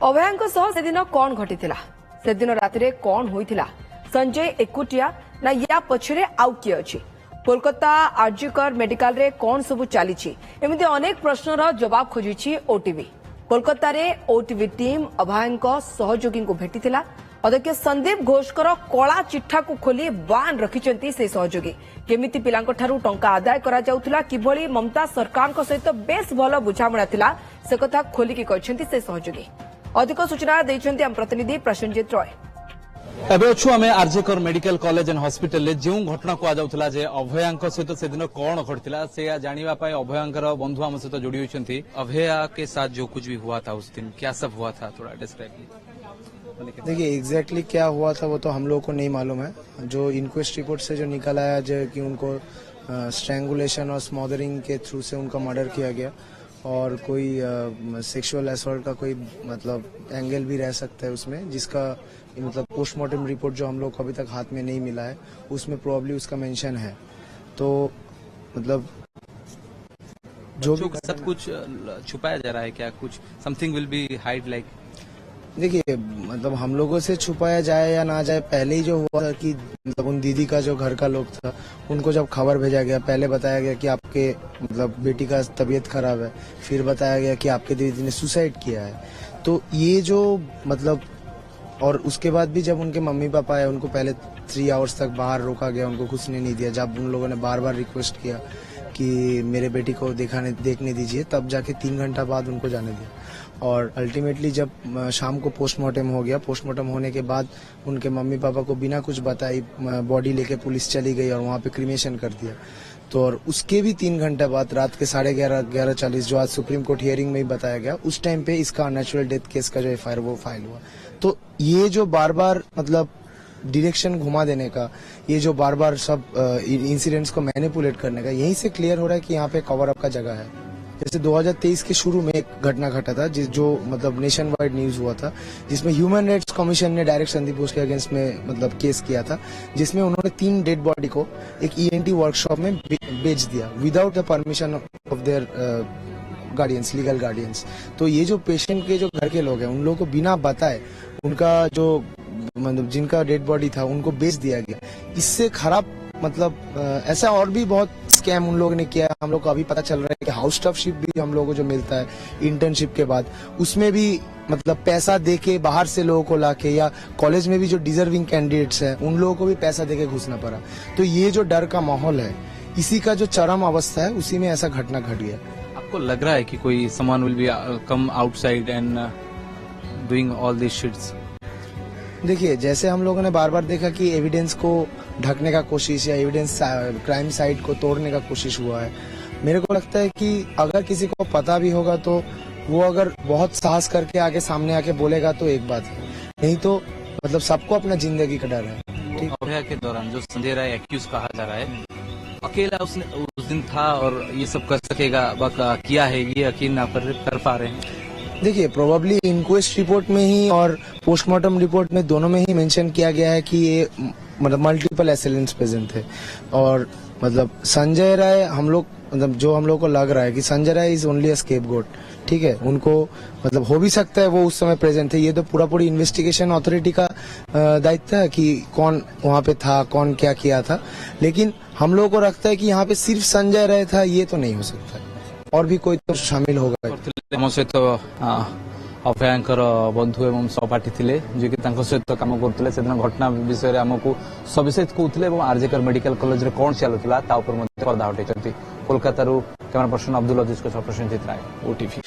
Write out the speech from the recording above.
अभयांक सह से दिन कौन घटिथिला से दिन रातिरे कौन होइथिला संजय एकुटिया ना या पछरे आउ किए अछि कोलकाता आरजीकर मेडिकल रे कौन सबु चलीछि एमिति अनेक प्रश्नर जवाब खोजिछि ओटीवी कोलकाता रे ओटीवी टीम अभयांक सहयोगी को भेटिथिला अध्यक्ष संदीप घोषकर कला चिठा को खोली बान रखिचंती से सहयोगी केमिति पिलांक ठारू टंका आदाय करा जाउथिला किभଳି ममता सरकार को सहित बेस भल बुझामणा थिला से कथा खोलिकी कहछंती से सहयोगी अधिक सूचना देइछंती हम प्रतिनिधि प्रसन्नजीत रॉय। एबे अच्छु आमे आरजेकर मेडिकल कॉलेज एंड हॉस्पिटल ले जो घटना को जाउथला जे अभयांक सहित से दिन कौन घटतिला से जानिबा पाए अभयांकर बंधु हम सहित जोड़ी होइछंती। अभया के साथ जो कुछ भी हुआ था उस दिन क्या सब हुआ था थोड़ा डिस्क्राइब कीजिए। देखिए एग्जैक्टली क्या हुआ था वो तो हम लोगों को नहीं मालूम है। जो इंक्वेस्ट रिपोर्ट से जो निकल आया जो कि उनको स्ट्रैंगुलेशन और स्मॉदरिंग के थ्रू से उनका मर्डर किया गया और कोई सेक्सुअल असॉल्ट का कोई मतलब एंगल भी रह सकता है उसमें, जिसका मतलब पोस्टमार्टम रिपोर्ट जो हम लोग को अभी तक हाथ में नहीं मिला है उसमें प्रोबब्ली उसका मेंशन है। तो मतलब जो भी सब कुछ छुपाया जा रहा है क्या, कुछ something will be hide like. देखिए मतलब हम लोगों से छुपाया जाए या ना जाए, पहले ही जो हुआ था कि मतलब उन दीदी का जो घर का लोग था उनको जब खबर भेजा गया, पहले बताया गया कि आपके मतलब बेटी का तबीयत खराब है, फिर बताया गया कि आपके दीदी ने सुसाइड किया है। तो ये जो मतलब और उसके बाद भी जब उनके मम्मी पापा आए उनको पहले 3 आवर्स तक बाहर रोका गया, उनको घुसने नहीं दिया। जब उन लोगों ने बार बार रिक्वेस्ट किया कि मेरे बेटी को देखने दीजिए, तब जाके 3 घंटा बाद उनको जाने दिया। और अल्टीमेटली जब शाम को पोस्टमार्टम हो गया, पोस्टमार्टम होने के बाद उनके मम्मी पापा को बिना कुछ बताई बॉडी लेके पुलिस चली गई और वहाँ पे क्रिमेशन कर दिया। तो और उसके भी 3 घंटे बाद रात के 11:30 जो आज सुप्रीम कोर्ट हियरिंग में ही बताया गया, उस टाइम पे इसका अननेचुरल डेथ केस का जो एफआईआर वो फाइल हुआ। तो ये जो बार बार मतलब डायरेक्शन घुमा देने का, ये जो बार बार सब इंसिडेंट्स को मैनिपुलेट करने का, यहीं से क्लियर हो रहा है कि यहाँ पे कवर अप का जगह है। जैसे 2023 के शुरू में एक घटना घटा था जो मतलब नेशन वाइड न्यूज हुआ था, जिसमें ह्यूमन राइट्स कमीशन ने डायरेक्ट संदीप घोष के अगेंस्ट में मतलब केस किया था, जिसमें उन्होंने 3 डेड बॉडी को एक ईएनटी वर्कशॉप में बेच दिया without the permission of their guardians, legal guardians. तो ये जो पेशेंट के जो घर के लोग हैं उन लोगों को बिना बताए उनका जो मतलब जिनका डेड बॉडी था उनको बेच दिया गया। इससे खराब मतलब ऐसा और भी बहुत स्कैम उन लोगों ने किया। हम लोग को अभी पता चल रहा है कि हाउस स्टाफशिप भी हम लोगों को जो मिलता है इंटर्नशिप के बाद, उसमें भी मतलब पैसा देके बाहर से लोगों को लाके, या कॉलेज में भी जो डिजर्विंग कैंडिडेट्स हैं उन लोगों को भी पैसा देके घुसना पड़ा। तो ये जो डर का माहौल है, इसी का जो चरम अवस्था है, उसी में ऐसा घटना घट गया। आपको लग रहा है कि कोई someone will be come outside and doing all this sheets? देखिए जैसे हम लोगों ने बार बार देखा कि एविडेंस को ढकने का कोशिश या एविडेंस क्राइम साइट को तोड़ने का कोशिश हुआ है। मेरे को लगता है कि अगर किसी को पता भी होगा तो वो अगर बहुत साहस करके आगे सामने आके बोलेगा तो एक बात है, नहीं तो मतलब सबको अपना जिंदगी का डर है। ठीक, अभया के दौरान जो संजय राय एक्यूज कहा जा रहा है, अकेला उसने उस दिन था और ये सब कर सकेगा, किया है, ये यकीन ना कर पा रहे हैं। देखिए प्रोबेबली इंक्वेस्ट रिपोर्ट में ही और पोस्टमार्टम रिपोर्ट में दोनों में ही मेंशन किया गया है कि ये मतलब मल्टीपल एसेलेंट्स प्रेजेंट थे। और मतलब संजय राय हम लोग मतलब जो हम लोग को लग रहा है कि Sanjay Rai is only a scapegoat. ठीक है, उनको मतलब हो भी सकता है वो उस समय प्रेजेंट थे। ये तो पूरी इन्वेस्टिगेशन अथॉरिटी का दायित्व है कि कौन वहाँ पे था, कौन क्या किया था। लेकिन हम लोगों को लगता है कि यहाँ पे सिर्फ संजय राय था, ये तो नहीं हो सकता, और भी कोई तो शामिल होगा। सहित अभयांकर बंधु एवं सहपाठी थिले जे कि तांको सहित काम करथिले, से दिन घटना विषय आमको सविशेष कहउथिले एवं आरजेकर मेडिकल कॉलेज रे कोन चलुथिला ता ऊपर मध्ये पर्दा हटेछंती। कोलकाता रू कैमरा पर्सन अब्दुल अजीज को प्रसन्नजीत राय, ओटीवी।